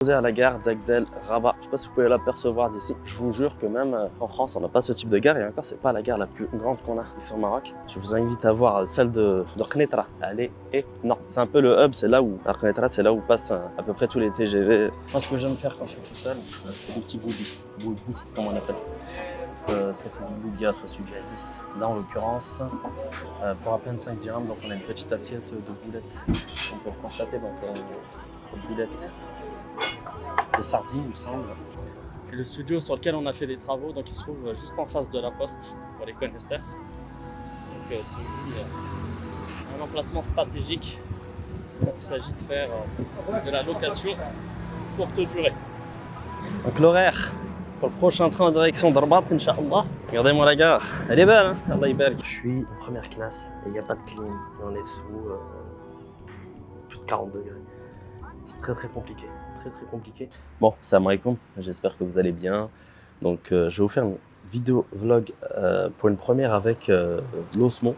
À la gare d'Agdel Rabat. Je ne sais pas si vous pouvez l'apercevoir d'ici. Je vous jure que même en France, on n'a pas ce type de gare et encore, c'est pas la gare la plus grande qu'on a ici au Maroc. Je vous invite à voir celle de Khnitra. Elle est énorme. C'est un peu le hub, c'est là où la Khnitra, c'est là où passent à peu près tous les TGV. Moi, ce que j'aime faire quand je suis tout seul, c'est des petits boudis, comme on appelle. Soit c'est du bouga, soit c'est du hadis. Là, en l'occurrence, pour à peine 5 dirhams, donc on a une petite assiette de boulettes. On peut le constater, donc boulettes de sardines, il me semble. Et le studio sur lequel on a fait des travaux, donc il se trouve juste en face de la poste pour les connaisseurs. Donc c'est aussi un emplacement stratégique quand il s'agit de faire de la location courte durée. Donc l'horaire pour le prochain train en direction d'Arbat, Inch'Allah. Regardez-moi la gare, elle est belle, hein. Allah ybarak. Je suis en première classe et il n'y a pas de clim. Et on est sous plus de 40 degrés. C'est très compliqué. Très compliqué. Bon, salam alaikum, j'espère que vous allez bien. Donc je vais vous faire une vidéo vlog pour une première avec l'Osmo.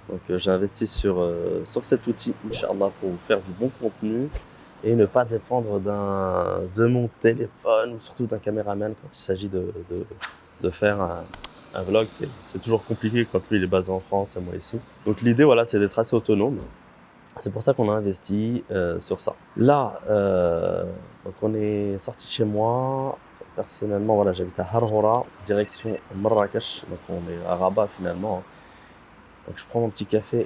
Donc j'ai investi sur cet outil, Inch'Allah, pour vous faire du bon contenu et ne pas dépendre de mon téléphone ou surtout d'un caméraman quand il s'agit de faire un vlog. C'est toujours compliqué quand lui il est basé en France et moi ici. Donc l'idée, voilà, c'est d'être assez autonome. C'est pour ça qu'on a investi sur ça. Là, donc on est sorti de chez moi. Personnellement, voilà, j'habite à Harhoura, direction Marrakech. Donc on est à Rabat finalement. Donc je prends mon petit café.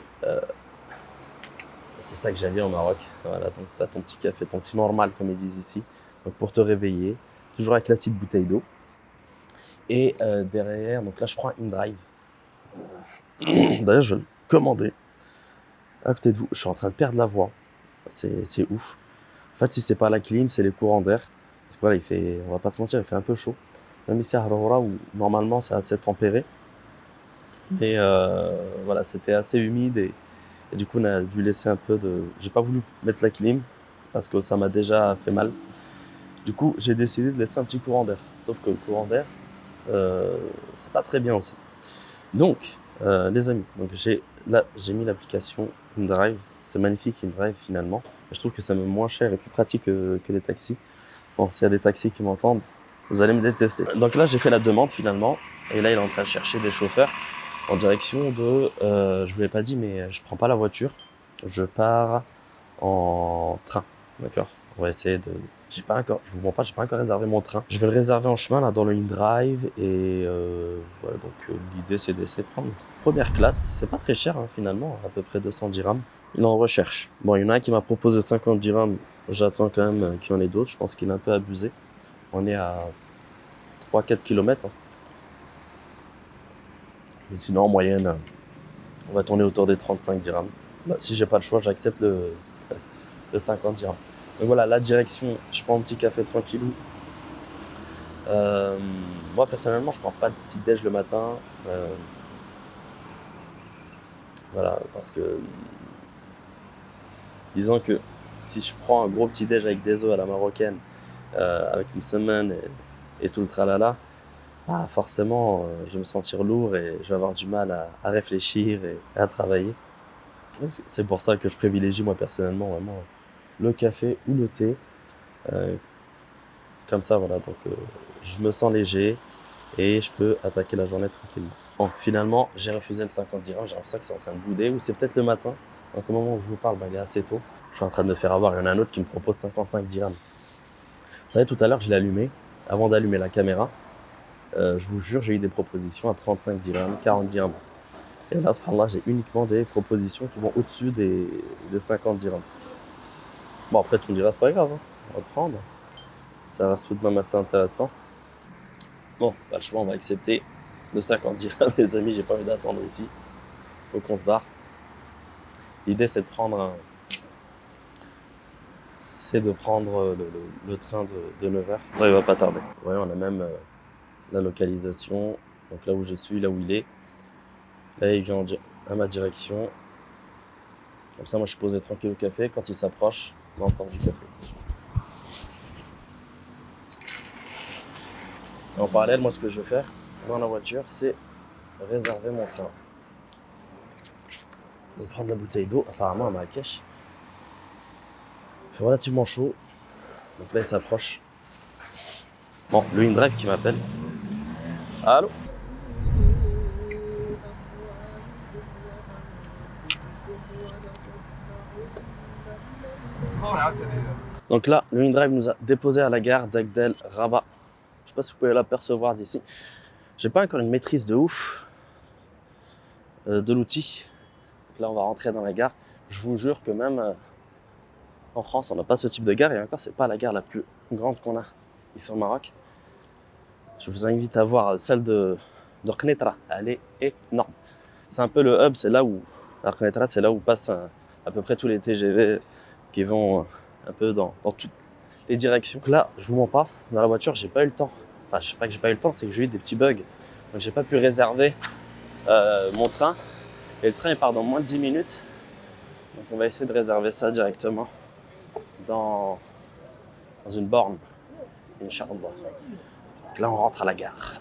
C'est ça que j'avais au Maroc. Voilà, donc tu as ton petit café, ton petit normal comme ils disent ici. Donc pour te réveiller, toujours avec la petite bouteille d'eau. Et derrière, donc là je prends InDrive. D'ailleurs, je vais le commander. À côté de vous, je suis en train de perdre la voix. C'est ouf. En fait, si c'est pas la clim, c'est les courants d'air. Parce que voilà, on va pas se mentir, il fait un peu chaud. Même ici à Harhoura, où normalement c'est assez tempéré. Mais voilà, c'était assez humide et du coup on a dû laisser un peu de... J'ai pas voulu mettre la clim parce que ça m'a déjà fait mal. Du coup, j'ai décidé de laisser un petit courant d'air. Sauf que le courant d'air, c'est pas très bien aussi. Donc, les amis, donc j'ai mis l'application InDrive. C'est magnifique InDrive finalement. Je trouve que ça m'est moins cher et plus pratique que les taxis. Bon, s'il y a des taxis qui m'entendent, vous allez me détester. Donc là, j'ai fait la demande finalement. Et là, il est en train de chercher des chauffeurs en direction de... je vous l'ai pas dit, mais je prends pas la voiture. Je pars en train. D'accord? On va essayer de... je vous mens pas, j'ai pas encore réservé mon train. Je vais le réserver en chemin là dans le InDrive et voilà, donc l'idée c'est d'essayer de prendre une première classe. C'est pas très cher hein, finalement, à peu près 200 dirhams. Il est en recherche. Bon, il y en a un qui m'a proposé 50 dirhams. J'attends quand même qu'il y en ait d'autres. Je pense qu'il est un peu abusé. On est à 3-4 km. Hein. Mais sinon, en moyenne, on va tourner autour des 35 dirhams. Bah, si j'ai pas le choix, j'accepte le 50 dirhams. Donc voilà, la direction, je prends un petit café tranquillou. Moi, personnellement, je prends pas de petit déj le matin. Voilà, parce que... disons que si je prends un gros petit déj avec des œufs à la marocaine, avec une semaine et tout le tralala, bah forcément je vais me sentir lourd et je vais avoir du mal à réfléchir et à travailler. C'est pour ça que je privilégie moi personnellement vraiment le café ou le thé. Comme ça voilà, donc je me sens léger et je peux attaquer la journée tranquillement. Bon, finalement j'ai refusé le 50 dirhams, j'ai l'impression que c'est en train de bouder ou c'est peut-être le matin. Donc au moment où je vous parle, bah, il est assez tôt. Je suis en train de me faire avoir, il y en a un autre qui me propose 55 dirhams. Vous savez, tout à l'heure je l'ai allumé, avant d'allumer la caméra. Je vous jure, j'ai eu des propositions à 35 dirhams, 40 dirhams. Et là, subhanallah, j'ai uniquement des propositions qui vont au-dessus des 50 dirhams. Bon, après, tu me diras, c'est pas grave, hein. On va prendre. Ça reste tout de même assez intéressant. Bon, pas le choix, on va accepter le 50 dirhams, les amis, j'ai pas envie d'attendre ici. Faut qu'on se barre. L'idée, c'est de prendre le train de 9h. Ouais, il va pas tarder. Ouais, on a même la localisation. Donc là où je suis, là où il est. Là, il vient à ma direction. Comme ça, moi, je suis posé tranquille au café. Quand il s'approche, on sort du café. Et en parallèle, moi, ce que je vais faire dans la voiture, c'est réserver mon train. Donc, prendre la bouteille d'eau. Apparemment, à Marrakech, il fait relativement chaud. Donc là, il s'approche. Bon, le InDrive qui m'appelle. Allô? Donc là, le InDrive nous a déposé à la gare d'Agdel Rabat. Je sais pas si vous pouvez l'apercevoir d'ici. J'ai pas encore une maîtrise de ouf de l'outil. Donc là, on va rentrer dans la gare. Je vous jure que même en France, on n'a pas ce type de gare. Et encore, c'est pas la gare la plus grande qu'on a ici au Maroc. Je vous invite à voir celle de Knetra. Elle est énorme. C'est un peu le hub, c'est là où Knetra, c'est là où passent à peu près tous les TGV qui vont un peu dans toutes les directions. Donc là, je vous mens pas, dans la voiture, j'ai pas eu le temps. Enfin, je sais pas que j'ai pas eu le temps, c'est que j'ai eu des petits bugs. Donc j'ai pas pu réserver mon train. Et le train il part dans moins de 10 minutes. Donc on va essayer de réserver ça directement dans une borne. Inch'Allah. Donc là on rentre à la gare.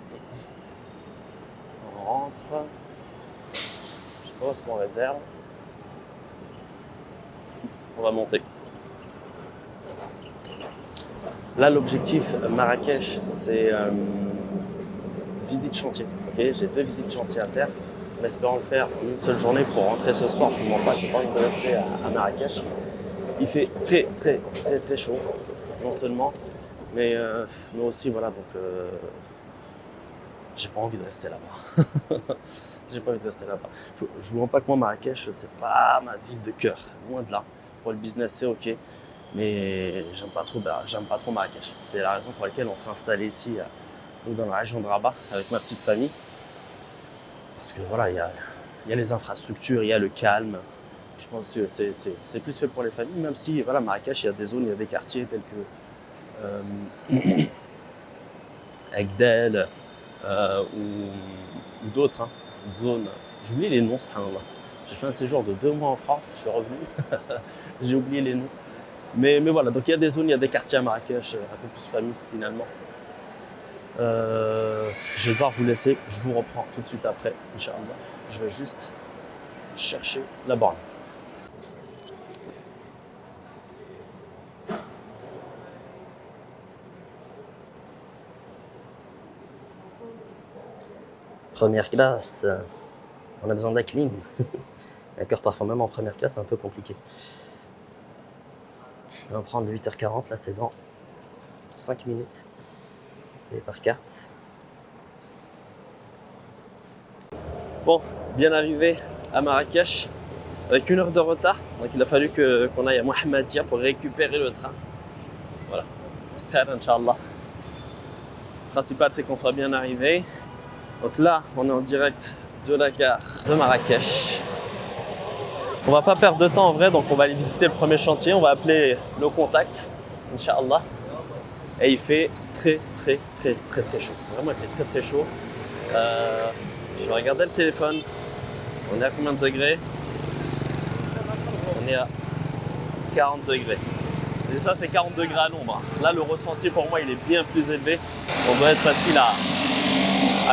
On rentre. Je sais pas où est-ce qu'on réserve. On va monter. Là l'objectif Marrakech c'est visite chantier. Okay, j'ai 2 visites chantier à faire. En espérant le faire en une seule journée pour rentrer ce soir. Je vous mens pas, j'ai pas envie de rester à Marrakech. Il fait très chaud, non seulement, mais aussi voilà, donc j'ai pas envie de rester là-bas. J'ai pas envie de rester là-bas. Je vous mens pas que moi Marrakech, c'est pas ma ville de cœur, loin de là. Pour le business c'est ok, mais j'aime pas trop Marrakech. C'est la raison pour laquelle on s'est installé ici, dans la région de Rabat, avec ma petite famille. Parce que voilà, il y a les infrastructures, il y a le calme. Je pense que c'est plus fait pour les familles, même si voilà, Marrakech, il y a des zones, il y a des quartiers tels que Agdel ou d'autres zones. J'oublie les noms, subhanallah. J'ai fait un séjour de 2 mois en France, je suis revenu, j'ai oublié les noms. Mais voilà, donc il y a des zones, il y a des quartiers à Marrakech, un peu plus famille finalement. Je vais devoir vous laisser, je vous reprends tout de suite après, Inch'Allah. Je vais juste chercher la borne. Première classe, on a besoin de la clim. D'accord, parfois même en première classe, c'est un peu compliqué. On va prendre 8h40, là c'est dans 5 minutes. Et par carte. Bon, bien arrivé à Marrakech avec 1 heure de retard. Donc il a fallu qu'on aille à Mohammedia pour récupérer le train. Voilà. Khair, Inch'Allah. Le principal c'est qu'on soit bien arrivé. Donc là, on est en direct de la gare de Marrakech. On va pas perdre de temps en vrai, donc on va aller visiter le premier chantier. On va appeler nos contacts, Inch'Allah. Et il fait très chaud. Vraiment, il fait très chaud. Je vais regarder le téléphone. On est à combien de degrés? On est à 40 degrés. Et ça, c'est 40 degrés à l'ombre. Là, le ressenti pour moi, il est bien plus élevé. On doit être facile à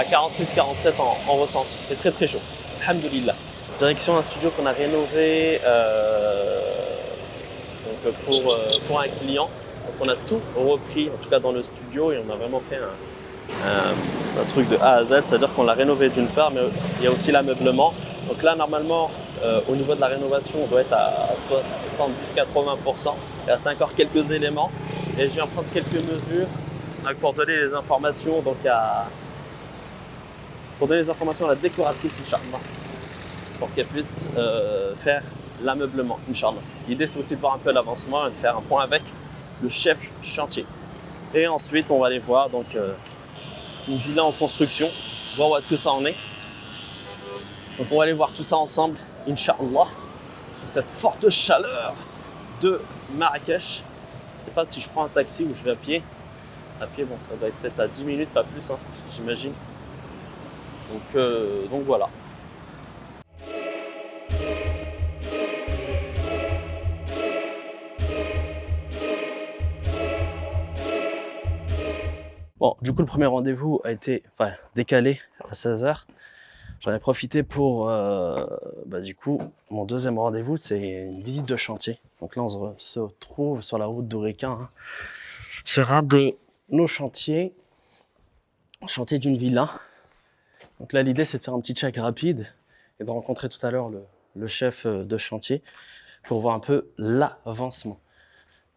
46-47 en ressenti. Il fait très chaud. Alhamdoulilah. Direction un studio qu'on a rénové donc pour un client. Donc on a tout repris, en tout cas dans le studio, et on a vraiment fait un truc de A à Z, c'est-à-dire qu'on l'a rénové d'une part, mais il y a aussi l'ameublement. Donc là, normalement, au niveau de la rénovation, on doit être à 70-80%. Il reste encore quelques éléments, et je viens prendre quelques mesures pour donner les informations, pour donner les informations à la décoratrice, Inch'Allah, pour qu'elle puisse faire l'ameublement, Inch'Allah. L'idée, c'est aussi de voir un peu l'avancement et de faire un point avec le chef chantier. Et ensuite, on va aller voir donc, une villa en construction, voir où est-ce que ça en est. Donc on va aller voir tout ça ensemble, Inch'Allah, sous cette forte chaleur de Marrakech. Je ne sais pas si je prends un taxi ou je vais à pied. À pied, bon, ça va être peut-être à 10 minutes, pas plus, j'imagine. Donc voilà. Bon, du coup, le premier rendez-vous a été décalé à 16h. J'en ai profité pour, du coup, mon deuxième rendez-vous, c'est une visite de chantier. Donc là, on se retrouve sur la route d'Oureka. sera de nos chantiers, chantier d'une villa. Donc là, l'idée, c'est de faire un petit check rapide et de rencontrer tout à l'heure le chef de chantier pour voir un peu l'avancement.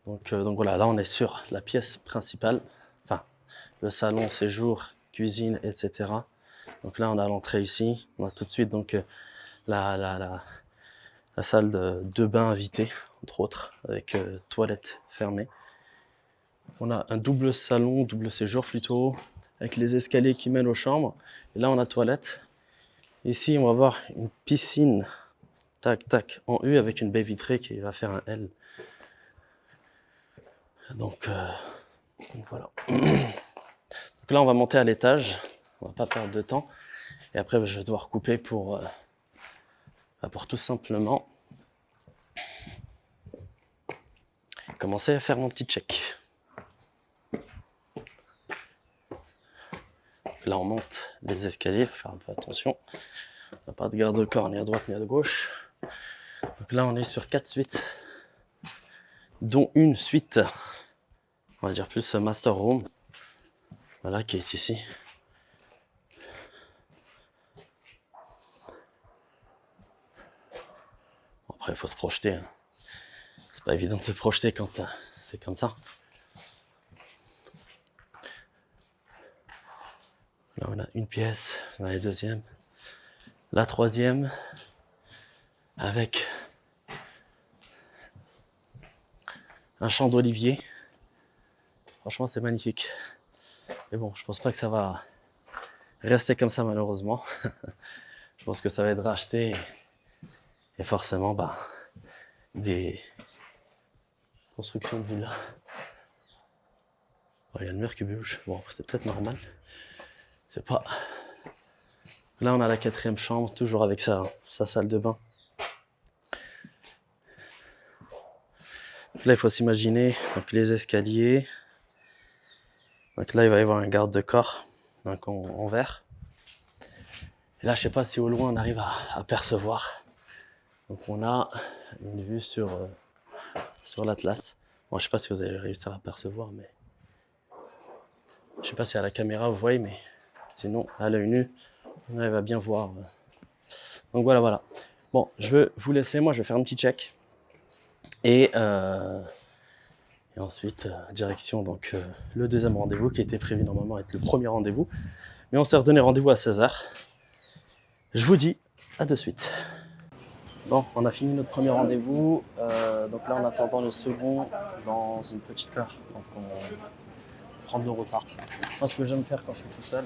Donc voilà, là, on est sur la pièce principale, enfin, le salon, séjour, cuisine, etc. Donc là, on a l'entrée ici. On a tout de suite donc la salle de bain invitée, entre autres, avec toilettes fermées. On a un double salon, double séjour plutôt, avec les escaliers qui mènent aux chambres. Et là, on a toilette. Ici, on va voir une piscine, tac, tac, en U avec une baie vitrée qui va faire un L. Donc voilà. Donc là, on va monter à l'étage. On va pas perdre de temps. Et après, je vais devoir couper pour tout simplement commencer à faire mon petit check. Là, on monte les escaliers, il faut faire un peu attention. On n'a pas de garde-corps ni à droite ni à gauche. Donc là, on est sur 4 suites, dont une suite, on va dire plus master room, voilà, qui est ici. Bon, après, il faut se projeter. Hein. C'est pas évident de se projeter quand c'est comme ça. Là, on a une pièce, on a la deuxième, la troisième, avec un champ d'olivier. Franchement, c'est magnifique. Mais bon, je pense pas que ça va rester comme ça, malheureusement. Je pense que ça va être racheté. Et forcément, des constructions de villas. Il y a le mur qui bouge. Bon, c'est peut-être normal. C'est pas... Là, on a la 4e chambre, toujours avec sa salle de bain. Donc là, il faut s'imaginer donc, les escaliers. Donc là, il va y avoir un garde-corps donc en verre. Et là, je sais pas si au loin, on arrive à percevoir. Donc on a une vue sur l'Atlas. Bon, je sais pas si vous allez réussir à percevoir, mais... Je sais pas si à la caméra vous voyez, mais sinon, à l'œil nu, on arrive à bien voir. Donc voilà. Bon, je vais vous laisser, moi je vais faire un petit check. Et ensuite, direction donc le deuxième rendez-vous qui était prévu normalement être le premier rendez-vous. Mais on s'est redonné rendez-vous à 16h. Je vous dis à de suite. Bon, on a fini notre premier rendez-vous. Donc là, en attendant le second dans une petite heure. Donc on va prendre le retard. Moi, ce que j'aime faire quand je suis tout seul,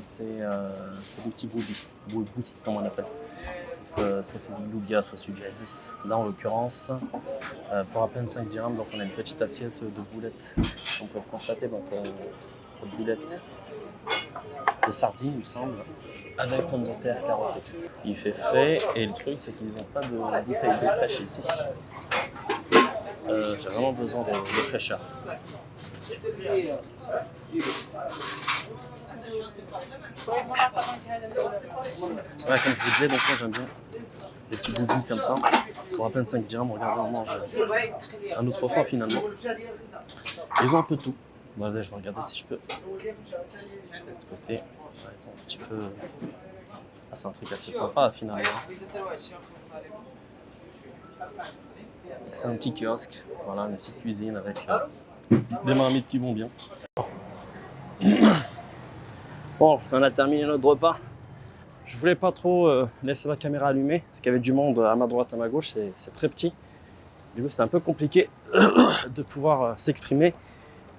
c'est des petits bouillis, comme on appelle. Soit c'est du loubia, soit c'est du hadis. Là, en l'occurrence, pour à peine 5 dirhams, donc on a une petite assiette de boulettes. On peut le constater, donc boulettes de sardines, il me semble, avec pommes de terre carottées. Il fait frais et le truc, c'est qu'ils n'ont pas de bouteille d'eau fraîche ici. J'ai vraiment besoin de fraîcheur. Ouais, comme je vous disais, donc moi j'aime bien des petits boubous comme ça. Pour à peine 5 dirhams, regardez, on mange un autre fois finalement. Ils ont un peu de tout. Bon, allez, je vais regarder si je peux. De l'autre côté, ouais, ils ont un petit peu. Ah, c'est un truc assez sympa finalement. C'est un petit kiosque, voilà, une petite cuisine avec des marmites qui vont bien. Bon, on a terminé notre repas. Je voulais pas trop laisser la caméra allumée, parce qu'il y avait du monde à ma droite, à ma gauche, c'est très petit. Du coup, c'était un peu compliqué de pouvoir s'exprimer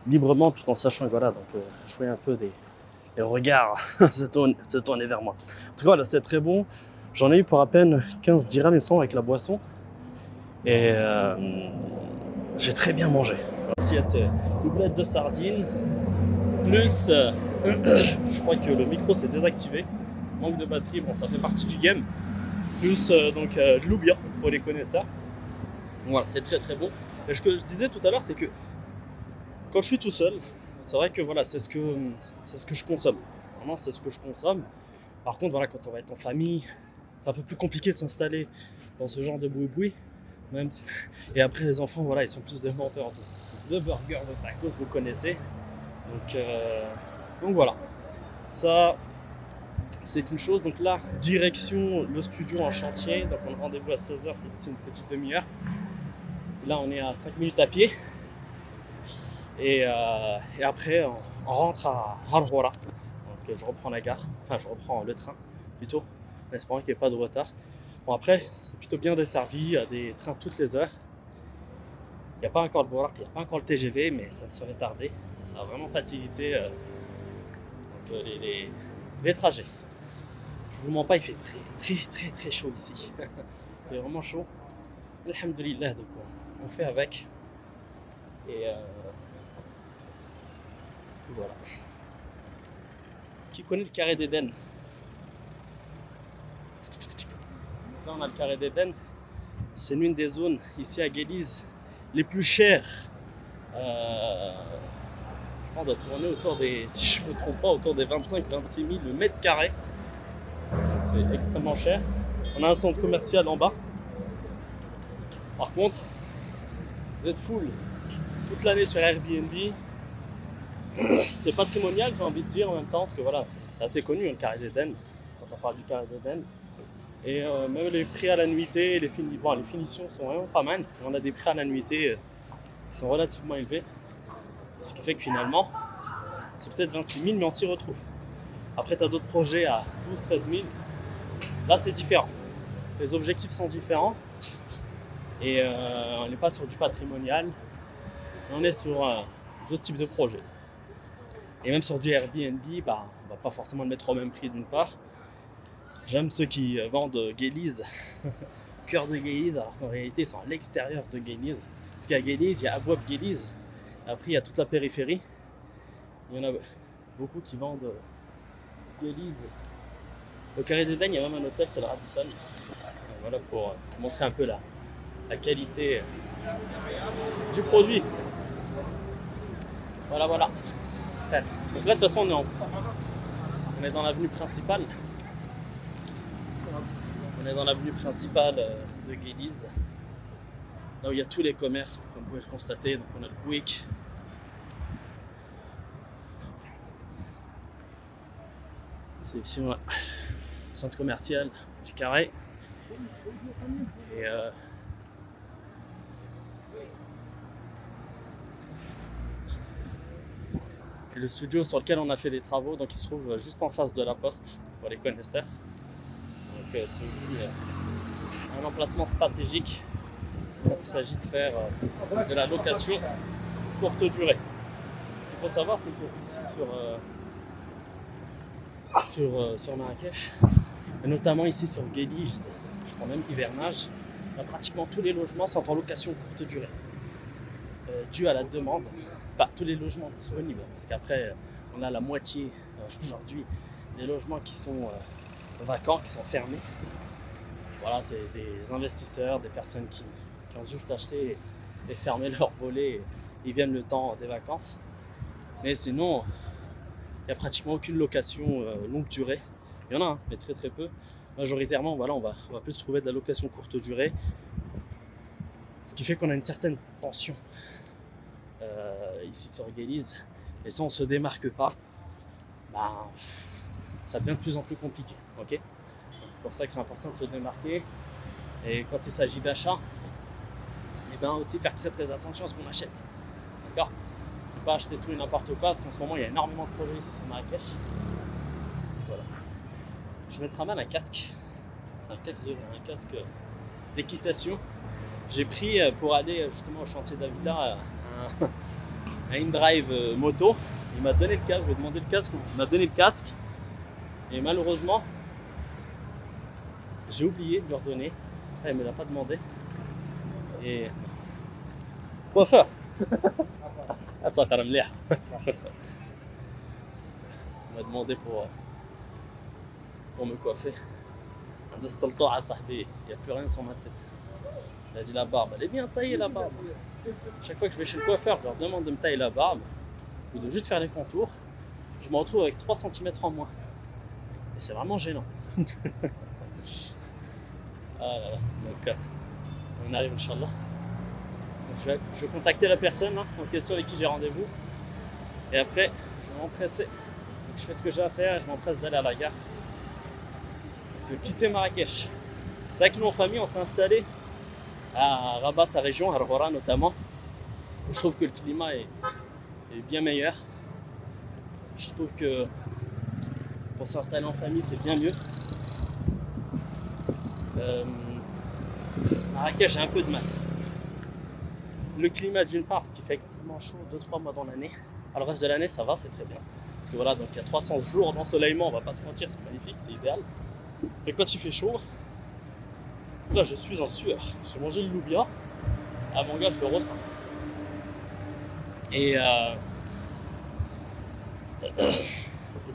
librement tout en sachant que voilà, donc je voyais un peu les regards se tourner vers moi. En tout cas, voilà, c'était très bon. J'en ai eu pour à peine 15 dirhams, il me semble, avec la boisson. Et j'ai très bien mangé. Assiette doublette de sardines, plus je crois que le micro s'est désactivé, manque de batterie, bon ça fait partie du game, plus donc loubia pour les connaisseurs. Voilà, c'est très très bon. Et ce que je disais tout à l'heure, c'est que quand je suis tout seul, c'est vrai que voilà, c'est ce que je consomme. Vraiment, c'est ce que je consomme. Par contre, voilà, quand on va être en famille, c'est un peu plus compliqué de s'installer dans ce genre de boui-boui. Même si... Et après, les enfants, voilà, ils sont plus demandeurs le burger de tacos, vous connaissez. Donc voilà, ça c'est une chose. Donc là, direction le studio en chantier. Donc on a rendez-vous à 16h, c'est d'ici une petite demi-heure. Là on est à 5 minutes à pied. Et après on rentre à Harhora. Donc je reprends la gare, enfin je reprends le train plutôt, en espérant qu'il n'y ait pas de retard. Bon après c'est plutôt bien desservi, il y a des trains toutes les heures. Il n'y a pas encore le Borak, il n'y a pas encore le TGV, mais ça me serait tardé. Ça va vraiment faciliter les trajets. Je vous mens pas, il fait très chaud ici. Il est vraiment chaud. Alhamdulillah, donc on fait avec. Et voilà. Qui connaît le carré d'Éden? Là on a le carré d'Éden. C'est l'une des zones ici à Guéliz les plus chères. On doit tourner autour des, si je ne me trompe pas, autour des 25-26 000 le mètre carré. C'est extrêmement cher. On a un centre commercial en bas. Par contre, vous êtes full toute l'année sur Airbnb. C'est patrimonial, j'ai envie de dire en même temps, parce que voilà, c'est assez connu le carré d'Éden, quand on parle du carré d'Éden. Et même les prix à la nuitée, les finitions sont vraiment pas mal. On a des prix à la nuitée qui sont relativement élevés. Ce qui fait que finalement, c'est peut-être 26 000, mais on s'y retrouve. Après, tu as d'autres projets à 12-13 000. Là, c'est différent. Les objectifs sont différents. Et on n'est pas sur du patrimonial. On est sur d'autres types de projets. Et même sur du Airbnb, on ne va pas forcément le mettre au même prix d'une part. J'aime ceux qui vendent Guéliz, cœur de Guéliz, alors qu'en réalité, ils sont à l'extérieur de Guéliz. Parce qu'à Guéliz, il y a Abouab Guéliz. Après, il y a toute la périphérie. Il y en a beaucoup qui vendent Guéliz. Au carré d'Éden, il y a même un hôtel, c'est le Radisson. Voilà pour montrer un peu la qualité du produit. Voilà. Donc là, de toute façon, on est dans l'avenue principale. On est dans l'avenue principale de Guéliz. Là où il y a tous les commerces, comme vous pouvez le constater. Donc on a le Quick. C'est ici, on a le centre commercial du Carré. Et le studio sur lequel on a fait des travaux, donc il se trouve juste en face de la poste, pour les connaisseurs. Donc c'est ici un emplacement stratégique quand il s'agit de faire de la location courte durée. Ce qu'il faut savoir, c'est que ici sur Marrakech, et notamment ici sur Guéliz, je crois même hivernage, pratiquement tous les logements sont en location courte durée, dû à la demande. Pas tous les logements disponibles, parce qu'après on a la moitié aujourd'hui des logements qui sont vacants, qui sont fermés. Voilà, c'est des investisseurs, des personnes qui ont juste acheté et fermé leur volet et ils viennent le temps des vacances. Mais sinon, il n'y a pratiquement aucune location longue durée. Il y en a, mais très peu. Majoritairement, voilà, on va plus trouver de la location courte durée, ce qui fait qu'on a une certaine tension ici sur Guéliz. Et si on ne se démarque pas, ça devient de plus en plus compliqué. Okay, c'est pour ça que c'est important de se démarquer. Et quand il s'agit d'achat, aussi faire très attention à ce qu'on achète. D'accord, ne pas acheter tout et n'importe quoi, parce qu'en ce moment il y a énormément de projets ici sur Marrakech. Voilà. Je mettrai à main un casque d'équitation. J'ai pris pour aller justement au chantier d'Avila un InDrive moto. Il m'a donné le casque, je lui ai demandé le casque, il m'a donné le casque. Et malheureusement, j'ai oublié de lui redonner. Il ne me l'a pas demandé. Et coiffeur. Ah, ça va faire l'air. Il m'a demandé pour me coiffer. Il n'y a plus rien sur ma tête. Il a dit la barbe, elle est bien taillée la barbe. Chaque fois que je vais chez le coiffeur, je leur demande de me tailler la barbe ou de juste faire les contours. Je me retrouve avec 3 cm en moins. Et c'est vraiment gênant. Ah là là. Donc on arrive, Inch'Allah. Je vais contacter la personne là, en question avec qui j'ai rendez-vous. Et après, je vais m'empresser. Donc, je fais ce que j'ai à faire et je m'empresse d'aller à la gare. De quitter Marrakech. C'est vrai que nous en famille, on s'est installé à Rabat, sa région, à Arhora notamment. Où je trouve que le climat est bien meilleur. Je trouve que pour s'installer en famille, c'est bien mieux. Marrakech, j'ai un peu de mal. Le climat d'une part, parce qu'il fait extrêmement chaud 2-3 mois dans l'année. Alors le reste de l'année, ça va, c'est très bien. Parce que voilà, donc il y a 300 jours d'ensoleillement, on va pas se mentir, c'est magnifique, c'est idéal. Mais quand il fait chaud, là je suis en sueur. J'ai mangé le loubia, à mon gars, je le ressens. Et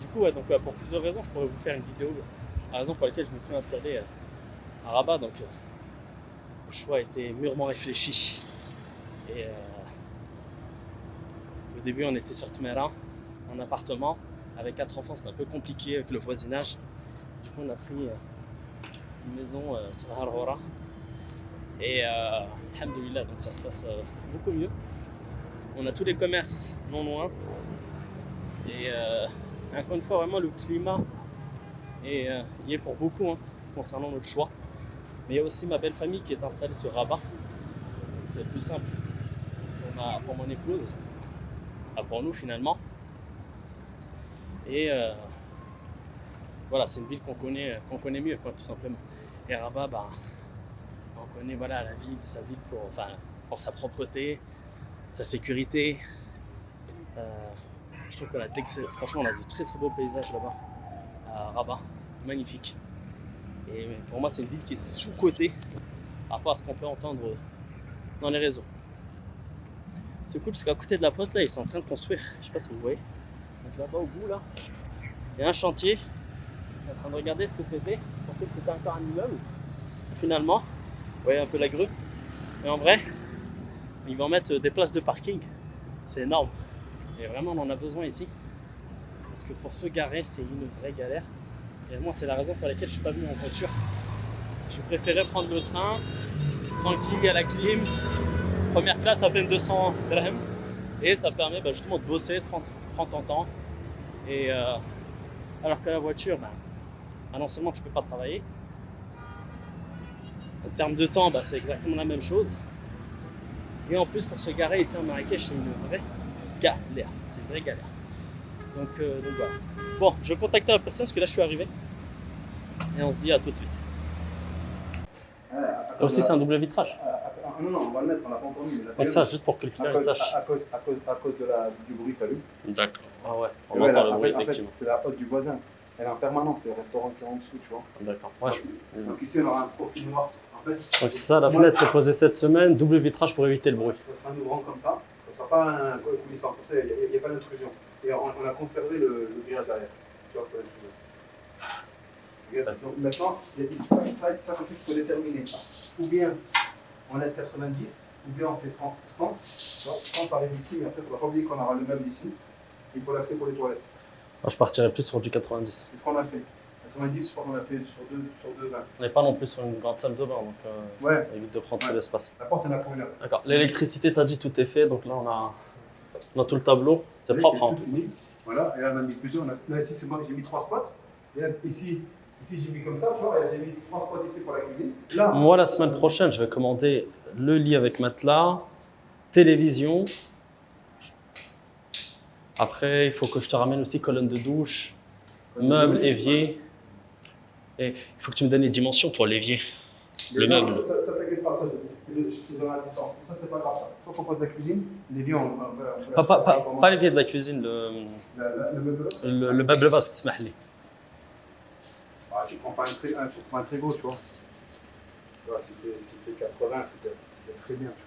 du coup, ouais, donc, pour plusieurs raisons, je pourrais vous faire une vidéo. La raison pour laquelle je me suis installé à Rabat, donc le choix a été mûrement réfléchi. Et au début, on était sur Tmera, en appartement. Avec 4 enfants, c'était un peu compliqué avec le voisinage. Du coup, on a pris une maison sur Arhora. Et alhamdoulilah, donc ça se passe beaucoup mieux. On a tous les commerces non loin. Et encore une fois, vraiment, le climat y est pour beaucoup concernant notre choix. Mais il y a aussi ma belle famille qui est installée sur Rabat. C'est plus simple pour mon épouse, pour nous finalement. Et voilà, c'est une ville qu'on connaît mieux, quoi, tout simplement. Et Rabat, bah, on connaît voilà, sa ville pour sa propreté, sa sécurité. Je trouve franchement, on a de très très beaux paysages là-bas, à Rabat, magnifique. Et pour moi, c'est une ville qui est sous-cotée par rapport à ce qu'on peut entendre dans les réseaux. C'est cool parce qu'à côté de la poste, là, ils sont en train de construire. Je sais pas si vous voyez. Donc là-bas, au bout, là, il y a un chantier. Je suis en train de regarder ce que c'était. Je pensais que c'était encore un immeuble. Finalement, vous voyez un peu la grue. Mais en vrai, ils vont mettre des places de parking. C'est énorme. Et vraiment, on en a besoin ici. Parce que pour se garer, c'est une vraie galère. Et moi, c'est la raison pour laquelle je suis pas venu en voiture. Je préférais prendre le train, tranquille, il y a la clim. Première classe à peine 200 dirhams. Et ça permet justement de bosser, prends ton temps. Et alors que la voiture, non seulement tu peux pas travailler, en termes de temps, c'est exactement la même chose. Et en plus, pour se garer ici en Marrakech, c'est une vraie galère. C'est une vraie galère. Donc voilà. Bon, je vais contacter la personne parce que là je suis arrivé. Et on se dit à tout de suite. Aussi, c'est un double vitrage. Non, on va le mettre, on l'a pas encore mis. Donc ça, juste pour que le client sache. À cause du bruit, t'as vu? D'accord. Ah ouais, on entend le bruit, effectivement. En fait, c'est la hotte du voisin. Elle est en permanence, c'est le restaurant qui est en dessous, tu vois. D'accord. Ouais, donc ici, on aura un profil noir. En fait, donc c'est ça, la fenêtre s'est posée cette semaine, double vitrage pour éviter le bruit. Ça sera un ouvrant comme ça. Ça ne sera pas un coulissant, comme ça, il n'y a pas d'intrusion. Et on a conservé le grillage arrière, tu vois, pour l'intrusion. Donc maintenant, ça c'est un truc qu'il faut déterminer. Ou bien on laisse 90, ou bien on fait 100. 100 ça arrive ici, mais après il ne faudra pas oublier qu'on aura le meuble ici. Il faut l'accès pour les toilettes. Alors, je partirais plus sur du 90. C'est ce qu'on a fait. 90, je crois qu'on l'a fait sur deux 20. On n'est pas non plus sur une grande salle de bain, donc ouais. Évite de prendre tout l'espace. La porte, elle a pour une heure. D'accord. L'électricité, t'as dit, tout est fait, donc là on a tout le tableau. C'est propre. Tout fini. Voilà, et là on a mis plusieurs. Là ici, c'est moi, j'ai mis 3 spots. Et là, ici j'ai mis comme ça, tu vois, j'ai mis 3 spots ici pour la cuisine. Là, moi, la semaine prochaine, je vais commander le lit avec matelas, télévision. Après, il faut que je te ramène aussi colonne de douche, meubles, évier. Et il faut que tu me donnes les dimensions pour l'évier, le meuble. Ça t'inquiète pas, je te donne la distance. Ça, c'est pas grave. Il faut qu'on pose la cuisine. L'évier, pas l'évier de la cuisine, le meuble vasque, c'est mahli. Tu prends pas un très gros, tu vois. S'il fait 80, c'est très bien, tu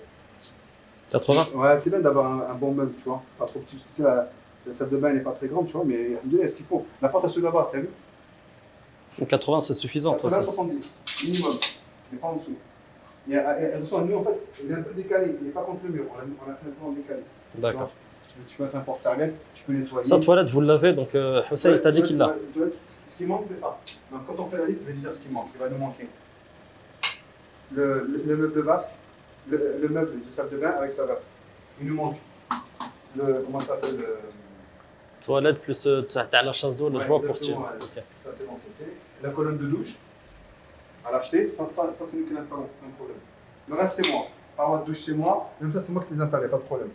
vois. 80? Ouais, c'est bien d'avoir un bon meuble, tu vois. Pas trop petit, parce que tu sais, la salle de bain n'est pas très grande, tu vois, mais ce qu'il faut. La porte à ceux là-bas, t'as vu? 80, c'est suffisant. 80, 70, minimum, mais pas en dessous. Attention, nous, en fait, il est un peu décalé, il n'est pas contre le mur, on a fait un peu en décalé. D'accord. Tu peux mettre un porte-serviette, tu peux nettoyer. Sa toilette, vous l'avez, donc Hussein t'a dit qu'il l'a. Ce qui manque, c'est ça. Donc, quand on fait la liste, je vais te dire ce qui manque, il va nous manquer. Le meuble vasque, le meuble de salle de bain avec sa verse. Il nous manque comment ça s'appelle Toilette plus t'as la chasse d'eau, le joueur pour tirer. ouais. Ok. Ça c'est bon, c'est fait. La colonne de douche, à l'acheter, ça c'est nous qui l'installons, c'est pas un problème. Le reste c'est moi. Parois de douche c'est moi, même ça c'est moi qui les installe, pas de problème.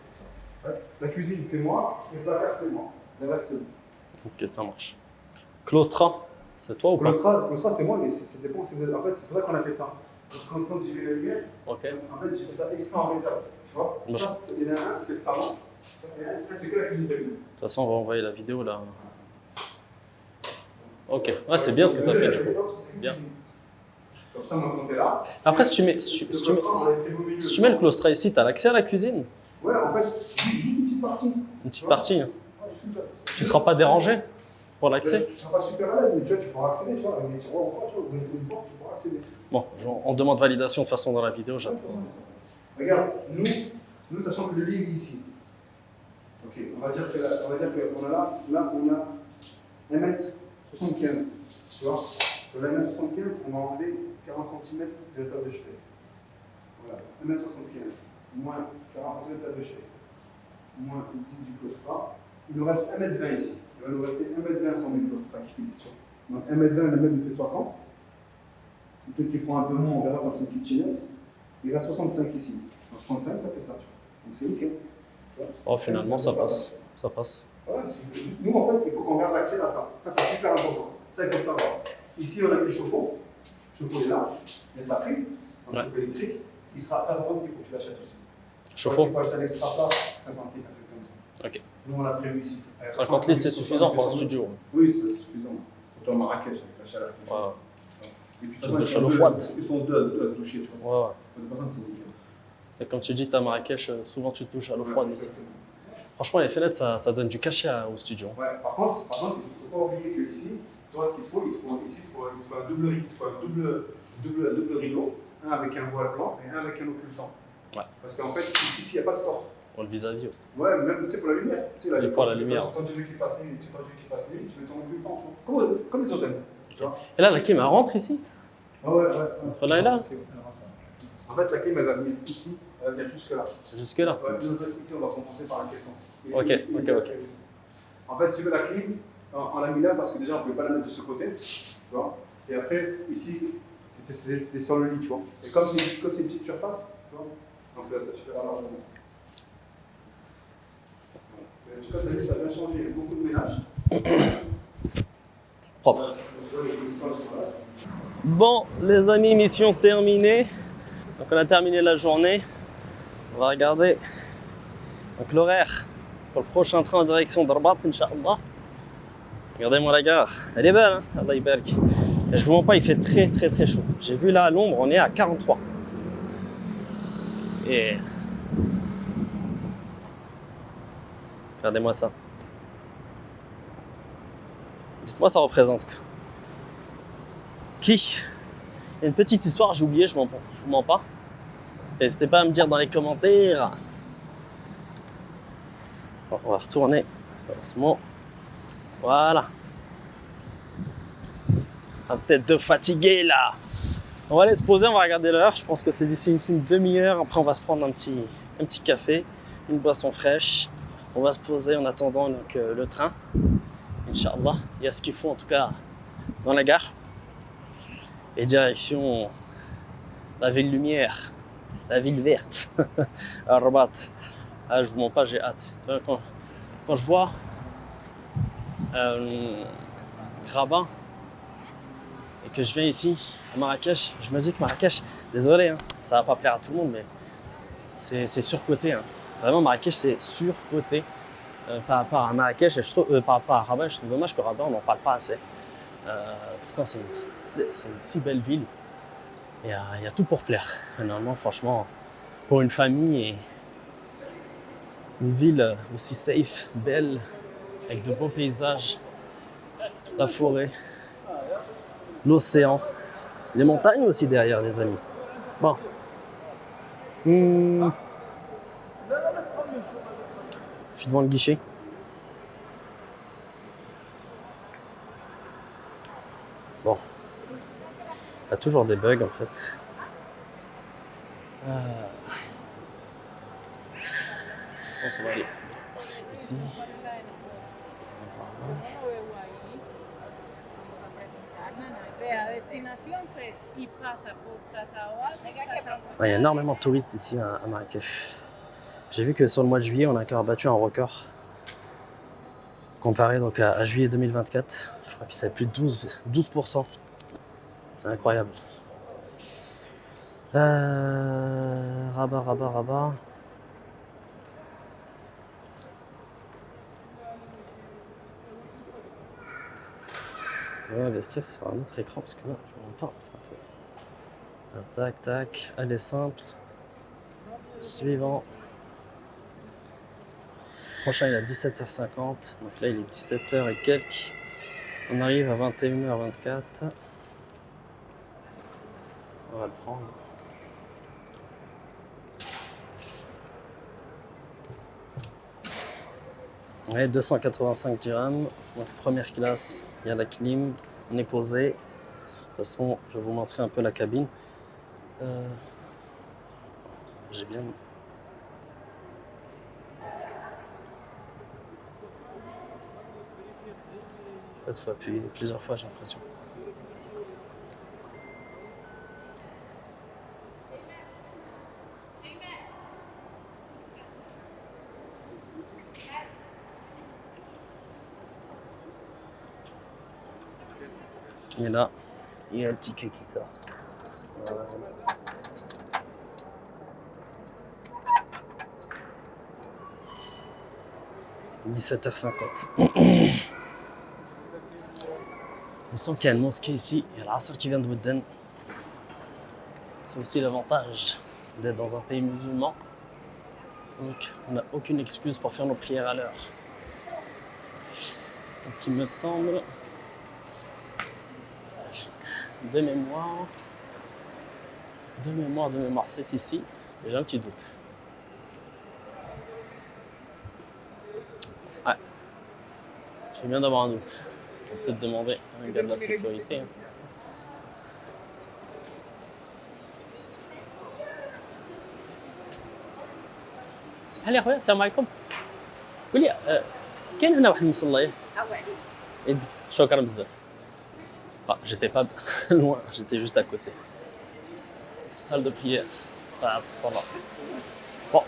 Ouais. La cuisine c'est moi, le placard c'est moi. Le reste c'est moi. Ok, ça marche. Claustra, c'est toi ou pas? Claustra c'est moi, mais c'est dépend. En fait, c'est pour ça qu'on a fait ça. Quand j'ai vu la lumière, Ok. en fait j'ai fait ça exprès en réserve. Tu vois, Moi, ça, il y en a un, c'est le salon. Et un, c'est que la cuisine de lumière. De toute façon, on va envoyer la vidéo là. Ok, ouais, c'est bien ce que tu as fait du coup. Bien. Comme ça, moi, quand t'es là. Après, si tu mets le claustra ici, tu as l'accès à la cuisine? Ouais, en fait, juste une petite partie. Une petite partie. Hein. Ouais, juste une petite partie. Tu ne seras pas dérangé pour l'accès? Tu ne seras pas super à l'aise, mais tu vois, tu pourras accéder, tu vois, avec des tiroirs ou quoi, tu vois, ou une porte, tu pourras accéder. Bon, on demande validation de toute façon dans la vidéo, j'attends. Regarde, nous, sachant que le lit est ici. Ok, on va dire qu'on a là, on a 1m75. Tu vois, sur la 1m75, on va enlever 40 cm de la table de chevet. Voilà, 1m75, moins 40 cm de la table de chevet, moins 10 du claustra. Il nous reste 1m20 ici. Il va nous rester 1m20 sur mes claustra qui fait question. Donc 1m20, le meuble fait 60. Peut-être qu'ils feront un peu moins, on verra quand c'est une kitchenette. Il reste 65 ici. Donc 65, ça fait ça. Donc c'est nickel. Oh, finalement, ça passe. Ça passe. Voilà, juste, nous, en fait, il faut qu'on garde accès à ça. Ça, c'est super important. Ça, il faut le savoir. Ici, on a mis le chauffe-eau. Le chauffe-eau est là. Il y a sa prise. Un chauffe-eau électrique. Il sera, ça, par contre, il faut que tu l'achètes aussi. Chauffe-eau? Il faut acheter un extra plat, 50 litres, un truc comme ça. Ok. Nous, on l'a prévu ici. 50 litres, c'est suffisant pour un studio. Oui, c'est suffisant. Surtout à Marrakech, avec la chaleur. Ouais. Et puis, De chaleur froide. Ils sont deux à se toucher, tu vois. Ouais. Pour des personnes, c'est nickel. Et comme tu dis, tu es à Marrakech, souvent tu te touches à l'eau froide ici. Franchement, les fenêtres, ça donne du cachet au studio. Ouais, par contre, il ne faut pas oublier que ici, toi, ce qu'il te faut, ici, il faut un double rideau, un avec un voile blanc et un avec un occultant. Ouais. Parce qu'en fait, ici, il n'y a pas de store. Pour le vis-à-vis aussi. Ouais, même pour la lumière. Tu sais, Et pour la lumière. Quand tu veux qu'il fasse nuit, tu mets ton occultant. Comme les hôtels. Tu vois. Et là, la clim, elle rentre ici? Ouais. Entre là et là? En fait, la clim, elle va venir ici, elle va venir jusque là. Jusque là? Ouais, ici, on va compenser par la caisson. Ok. En fait, si tu veux la clim, on l'a mis là parce que déjà, on ne pouvait pas la mettre de ce côté. Tu vois. Et après, ici, c'était sur le lit, tu vois. Et comme c'est une petite surface, tu vois, donc ça suffira largement. En tout cas, tu as vu, ça a bien changé. Il y a beaucoup de ménage. Propre. Bon, les amis, mission terminée. Donc, on a terminé la journée. On va regarder donc l'horaire pour le prochain train en direction de Rabat, Inch'Allah. Regardez-moi la gare. Elle est belle, hein, Allah Ibarak. Et je vous mens pas, il fait très chaud. J'ai vu là à l'ombre, on est à 43. Et regardez-moi ça. Dites-moi, ça représente quoi? Qui? Il y a une petite histoire, j'ai oublié, je vous mens pas. N'hésitez pas à me dire dans les commentaires. Bon, on va retourner doucement. Voilà. On va peut-être de fatiguer là. On va aller se poser, on va regarder l'heure. Je pense que c'est d'ici une demi-heure. Après, on va se prendre un petit café, une boisson fraîche. On va se poser en attendant donc, le train. Inch'Allah. Il y a ce qu'il faut en tout cas dans la gare. Et direction la ville lumière, la ville verte, à Rabat. Ah, je vous mens pas, j'ai hâte. Quand je vois Rabat et que je viens ici à Marrakech, je me dis que Marrakech, désolé, hein, ça va pas plaire à tout le monde, mais c'est surcoté. Hein. Vraiment, Marrakech, c'est surcoté par rapport à Marrakech. Et je trouve, par rapport à Rabat, je trouve dommage que Rabat, on n'en parle pas assez. Pourtant, c'est une si belle ville. Il y a tout pour plaire. Normalement, franchement, pour une famille et une ville aussi safe, belle, avec de beaux paysages, la forêt, l'océan, les montagnes aussi derrière, les amis. Bon. Je suis devant le guichet. Bon. Il y a toujours des bugs en fait. Je pense qu'on va aller ici. Il y a énormément de touristes ici à Marrakech. J'ai vu que sur le mois de juillet, on a encore battu un record. Comparé donc à juillet 2024, je crois que c'est plus de 12%. C'est incroyable. Rabat. On va investir sur un autre écran parce que là, je ne vois pas. C'est un peu... Tac. Allez, simple. Suivant. Prochain, il est à 17h50. Donc là, il est 17h et quelques. On arrive à 21h24. On va le prendre. Ouais, 285 dirhams. Donc première classe, il y a la clim. On est posé. De toute façon, je vais vous montrer un peu la cabine. J'ai bien... Il faut appuyer plusieurs fois, j'ai l'impression. Et là, il y a le ticket qui sort. Voilà. « 17h50. » On sent qu'il y a une mosquée ici, il y a l'Asr qui vient de Wooden. C'est aussi l'avantage d'être dans un pays musulman. Donc on n'a aucune excuse pour faire nos prières à l'heure. Donc il me semble, de mémoire, c'est ici. J'ai un petit doute. Ouais, je viens d'avoir un doute. On peut peut-être demander à un gars de la sécurité. اسمح لي اخويا السلام عليكم. قول لي كاين هنا واحد المصلى ياك؟ شكرا بزاف. J'étais pas loin, j'étais juste à côté. Salle de prière. Bon.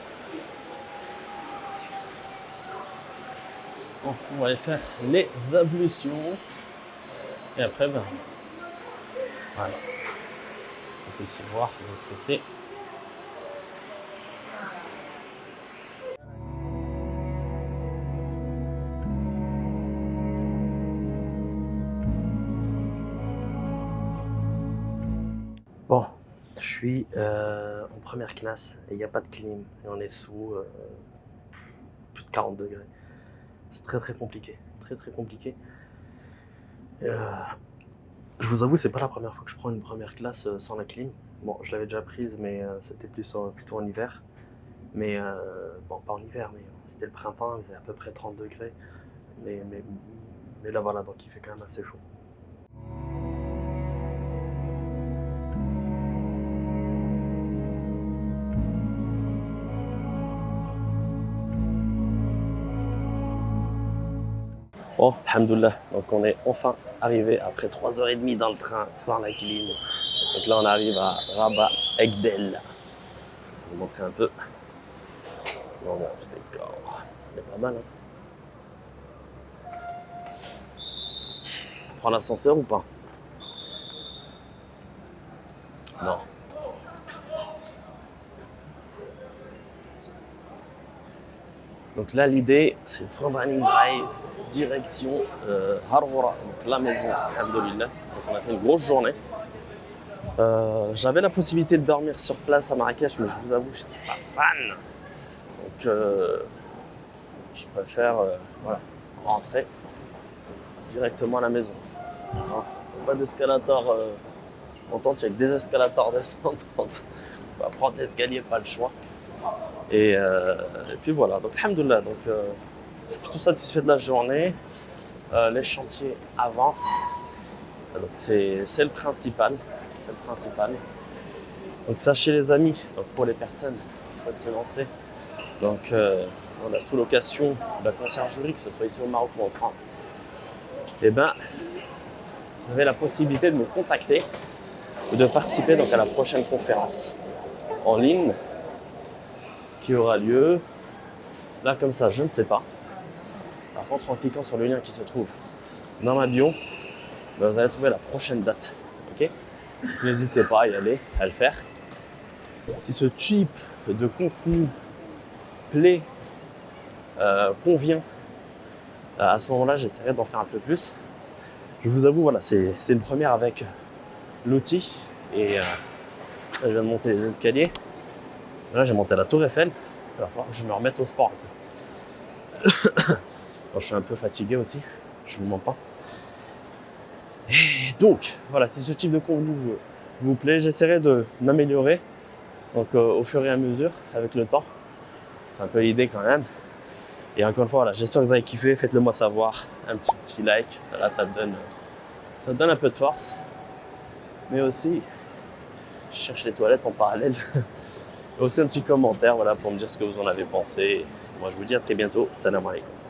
Bon, on va aller faire les ablutions. Et après, ben, voilà. On peut aussi voir de l'autre côté. Bon, je suis en première classe et il n'y a pas de clim et on est sous plus de 40 degrés. C'est très compliqué, très compliqué. Je vous avoue, c'est pas la première fois que je prends une première classe sans la clim. Bon, je l'avais déjà prise, mais c'était plutôt en hiver. Mais bon, pas en hiver, mais c'était le printemps, il faisait à peu près 30 degrés. Mais là voilà, donc il fait quand même assez chaud. Bon, alhamdoulilah, donc on est enfin arrivé après 3h30 dans le train sans la clim. Donc là on arrive à Rabat Egdel. Je vais vous montrer un peu. L'ambiance du décor. Il est pas mal, hein. On prend l'ascenseur ou pas? Non. Donc là l'idée c'est de prendre un drive direction Harwara, donc la maison, alhamdoulilah. Donc on a fait une grosse journée. J'avais la possibilité de dormir sur place à Marrakech, mais je vous avoue, je n'étais pas fan. Donc je préfère voilà, rentrer directement à la maison. Alors, pas d'escalator montante, il y a que des escalators descendantes. On va prendre l'escalier, pas le choix. Et puis voilà, donc alhamdoulilah, donc je suis plutôt satisfait de la journée. Les chantiers avancent, donc c'est le principal. Donc sachez les amis, donc pour les personnes qui souhaitent se lancer, donc dans la sous-location de la conciergerie, que ce soit ici au Maroc ou en France, eh ben, vous avez la possibilité de me contacter ou de participer donc à la prochaine conférence en ligne qui aura lieu. Là, comme ça, je ne sais pas. Par contre, en cliquant sur le lien qui se trouve dans ma bio, ben, vous allez trouver la prochaine date. Ok ? N'hésitez pas à y aller, à le faire. Si ce type de contenu plaît, convient, à ce moment-là, j'essaierai d'en faire un peu plus. Je vous avoue, voilà, c'est une première avec l'outil. Et là, je viens de monter les escaliers. Là, j'ai monté la tour Eiffel. Il va falloir que je me remette au sport. Bon, je suis un peu fatigué aussi, je ne vous mens pas. Et donc, voilà, si ce type de contenu vous plaît, j'essaierai de m'améliorer donc, au fur et à mesure, avec le temps. C'est un peu l'idée quand même. Et encore une fois, voilà, j'espère que vous avez kiffé. Faites-le moi savoir. Un petit like. Là, ça me donne un peu de force. Mais aussi, je cherche les toilettes en parallèle. Et aussi un petit commentaire voilà, pour me dire ce que vous en avez pensé. Moi, je vous dis à très bientôt. Salam alaikum.